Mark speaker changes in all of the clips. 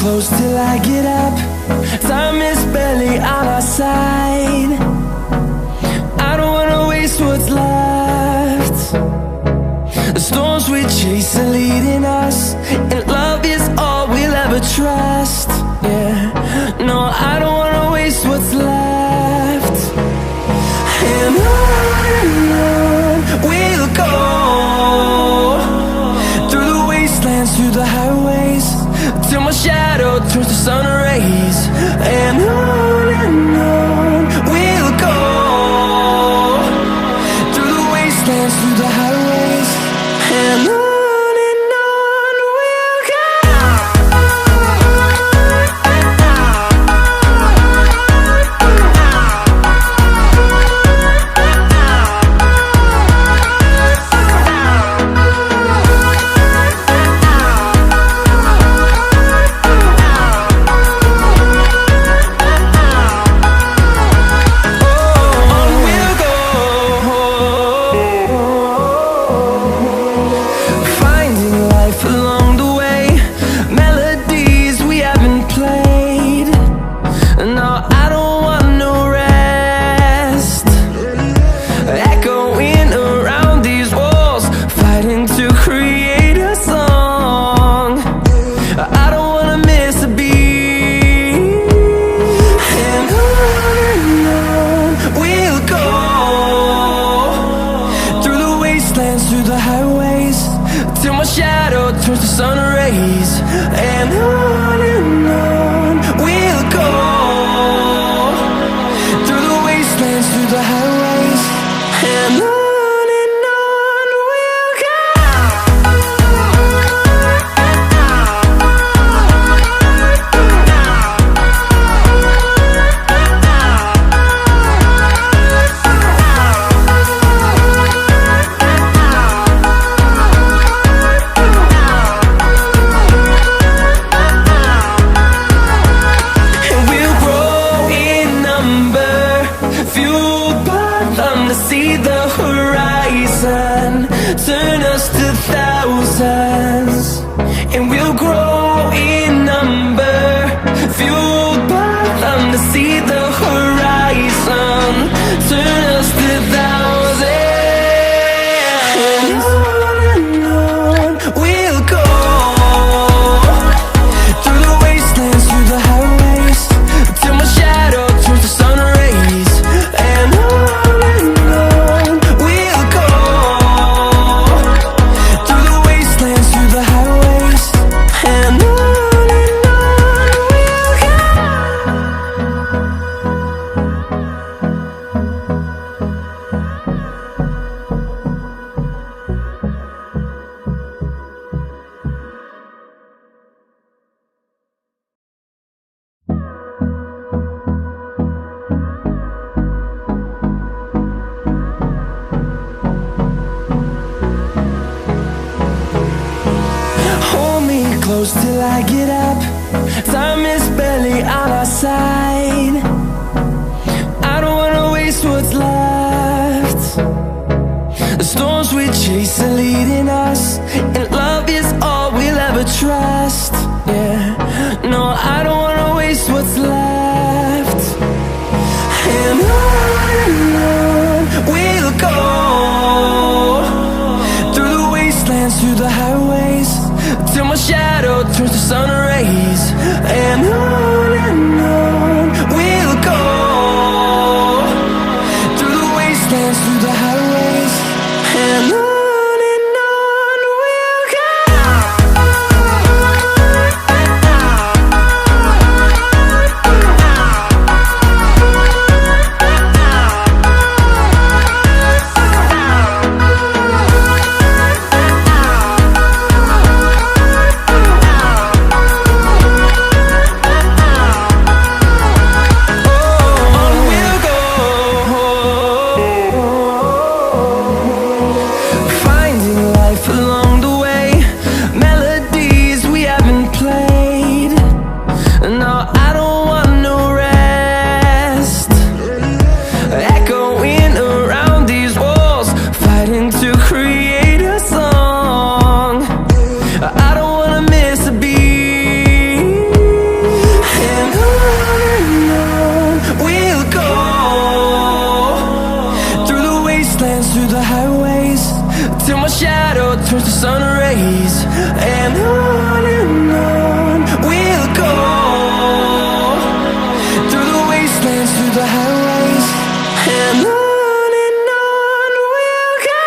Speaker 1: close till I get up. Time is barely on our side. I don't wanna waste what's left. The storms we chase are leading us, and love is all we'll ever trust. Yeah, no, I don't wanna waste what's left. And on we'll go, through the wastelands, through the highways, till my shadow turns to sun rays. And on we'll go, through the wastelands, through the highways, and on we'll go. Through the highways, till my shadow turns to sun rays. And on we'll go, through the wastelands, through the highways, and on we'll go. See the horizon, turn us to thousands, and we'll grow in number, fueled by them. To see the horizon, turn us to thousands, and on we'll go, through the wastelands, through the highways, till my shadow turns to sun rays. And close till I get up. Time is barely on our side. I don't wanna waste what's left. The storms we chase are leading us, and love is all we'll ever trust. Yeah, no, I don't wanna waste what's left. And on we'll go, through the wastelands, through the highways, till my shadow turns to sun rays. And on we'll go, through the wastelands, through the highways, and on we'll go. wastelands, through the highways, till my shadow turns to sun rays. And on we'll go, through the wastelands, through the highways, and on we'll go.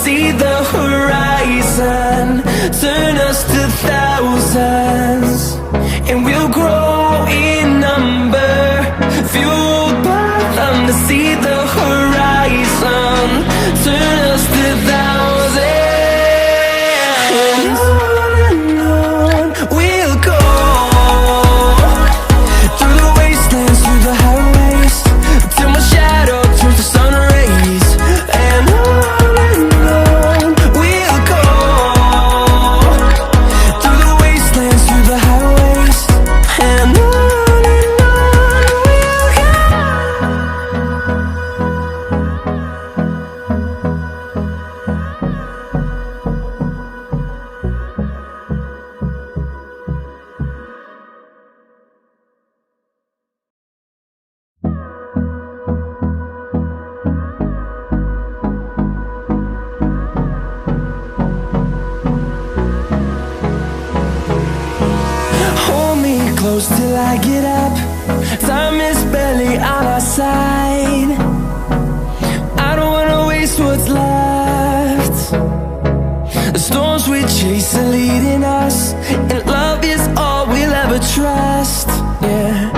Speaker 1: See the horizon turn us to thousands, and we'll grow in number, fueled by them to see the horizon turn us to thousands. And on we'll go, through the wastelands, through the highways, till my shadow turns to sun rays. And close till I get up. Time is barely on our side. I don't wanna waste what's left. The storms we chase are leading us, and love is all we'll ever trust. Yeah,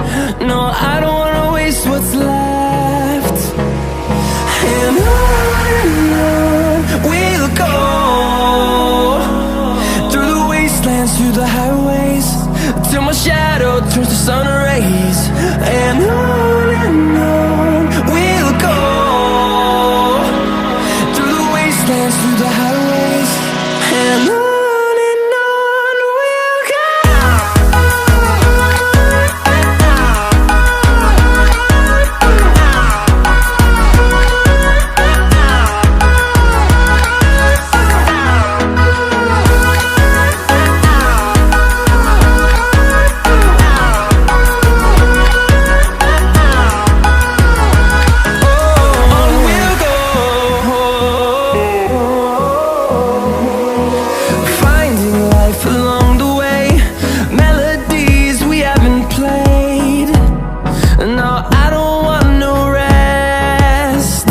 Speaker 1: no, I don't wanna waste what's left. And on we'll go, through the wastelands, through the highways, till my shadow turns to sun rays. And on we'll go, through the wastelands, through the highways, and on we'll go. Along the way, melodies we haven't played. No, I don't want no rest.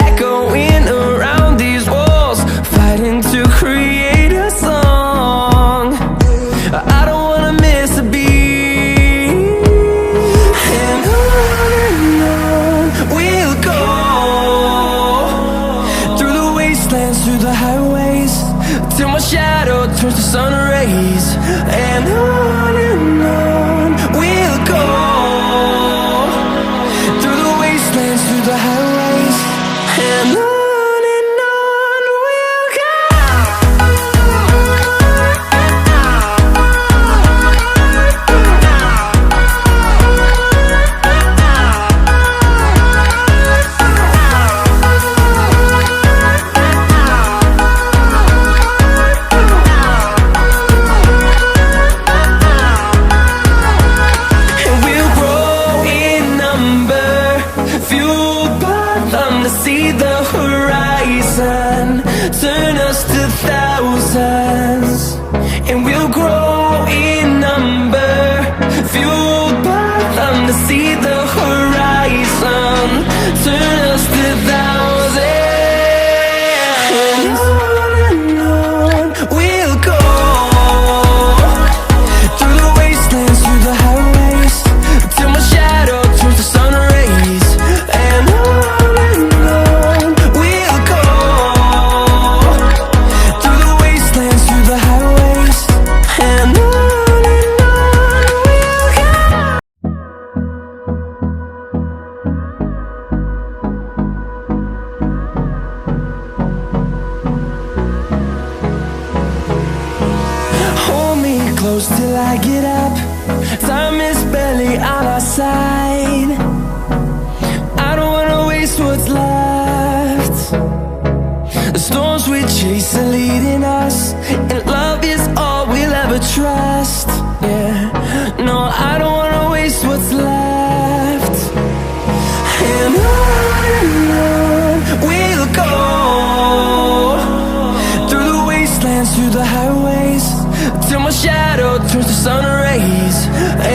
Speaker 1: Echoing around these walls, fighting to create a song. I don't wanna miss a beat. And on we'll go, through the wastelands, through the highways, till my shadow turns to sun rays. And on we'll go, through the wastelands, through the highways, and on we'll go. close till I get up. Time is barely on our side. I don't wanna waste what's left. The storms we chase are leading us, and love is all we'll ever trust. Yeah, no, I don't wanna waste what's left. And on we'll go, through the wastelands, through the highways, till my shadow turns to sun rays.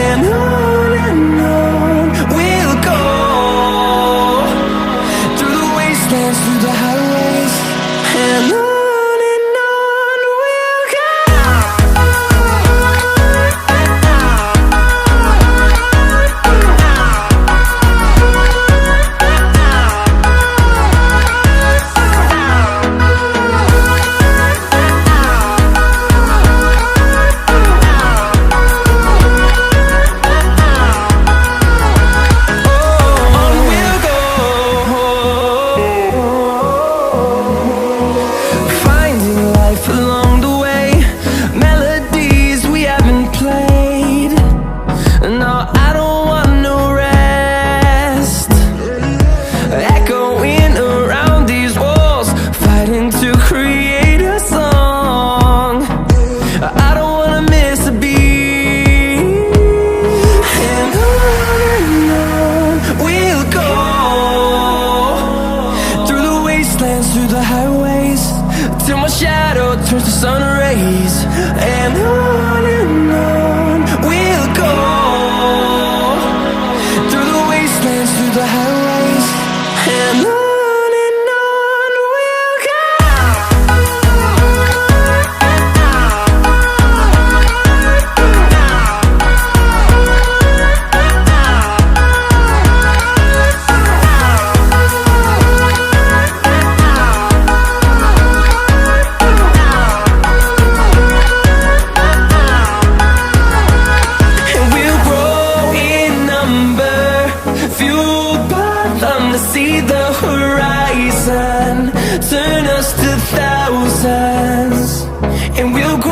Speaker 1: And on we'll go, through the wastelands, through the highways, and on we'll go. Along the way, melodies we haven't played. No, I don't want no rest. Echoing around these walls, fighting to create a song. I don't wanna miss a beat. And on we'll go, through the wastelands, through the highways, till my shadow turns to sun rays. And on we'll go, through the wastelands, through the highways, and on we'll go. Fueled by them to see the horizon, turn us to thousands, and we'll grow